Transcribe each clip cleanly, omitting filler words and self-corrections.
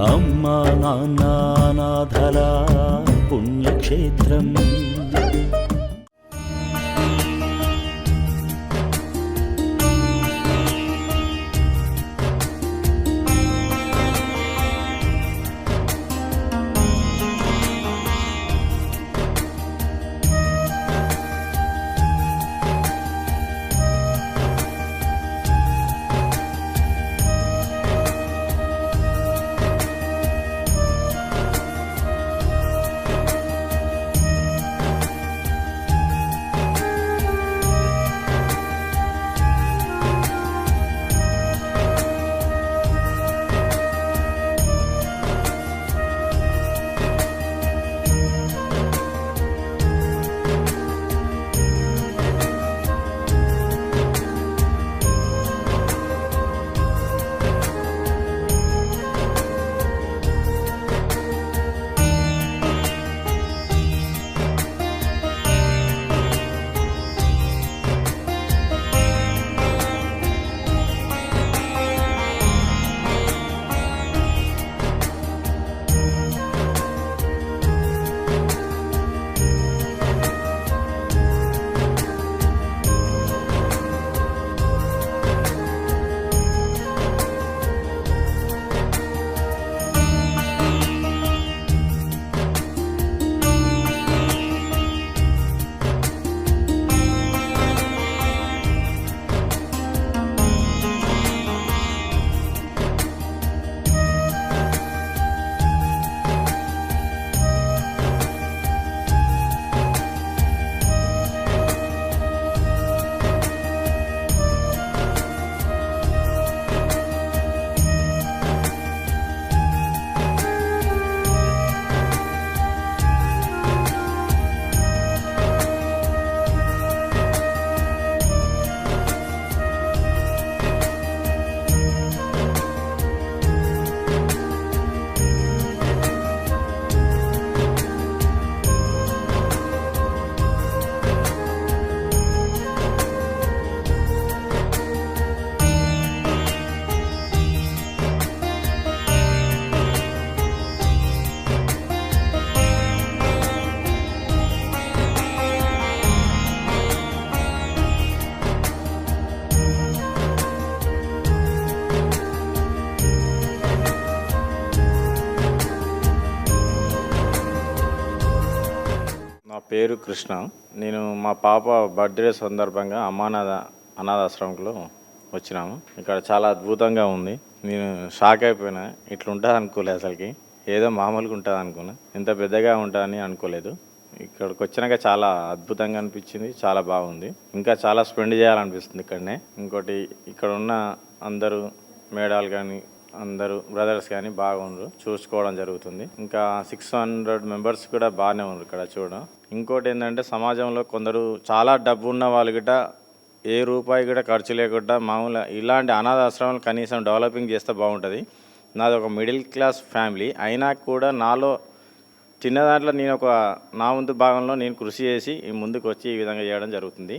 అమ్మా నాన్న అనాథల పుణ్యక్షేత్రం. నా పేరు కృష్ణ. నేను మా పాప బర్త్డే సందర్భంగా అనాథాశ్రమంలో వచ్చినాము. ఇక్కడ చాలా అద్భుతంగా ఉంది. నేను షాక్ అయిపోయినా. ఇట్లా ఉంటుంది అనుకోలేదు అసలుకి. ఏదో మామూలుగా ఉంటుంది అనుకున్నా. ఇంత పెద్దగా ఉంటుందని అనుకోలేదు. ఇక్కడికి వచ్చినాక చాలా అద్భుతంగా అనిపించింది. చాలా బాగుంది. ఇంకా చాలా స్పెండ్ చేయాలనిపిస్తుంది ఇక్కడనే. ఇంకోటి ఇక్కడ ఉన్న అందరూ మేడాలు కానీ అందరూ బ్రదర్స్ కానీ బాగుండ్రు, చూసుకోవడం జరుగుతుంది. ఇంకా 600 మెంబర్స్ కూడా బాగానే ఉన్నారు ఇక్కడ చూడడం. ఇంకోటి ఏంటంటే సమాజంలో కొందరు చాలా డబ్బు ఉన్న వాళ్ళు గిట్ట ఏ రూపాయి కూడా ఖర్చు లేకుండా మామూలుగా ఇలాంటి అనాథాశ్రమాలు కనీసం డెవలపింగ్ చేస్తే బాగుంటుంది. నాది ఒక మిడిల్ క్లాస్ ఫ్యామిలీ అయినా కూడా నాలో చిన్న దాంట్లో నేను నా వంతు భాగంలో నేను కృషి చేసి ముందుకు వచ్చి ఈ విధంగా చేయడం జరుగుతుంది.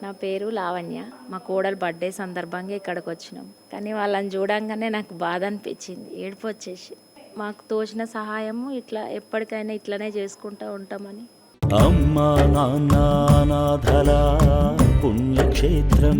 నా పేరు లావణ్య. మా కోడలు బర్త్డే సందర్భంగా ఇక్కడికి వచ్చినాం. కానీ వాళ్ళని చూడంగానే నాకు బాధ అనిపించింది, ఏడుపు వచ్చేసి. మాకు తోచిన సహాయము ఇట్లా ఎప్పటికైనా ఇట్లనే చేసుకుంటూ ఉంటామని. అమ్మా నాన్న అనాథల పుణ్యక్షేత్రం.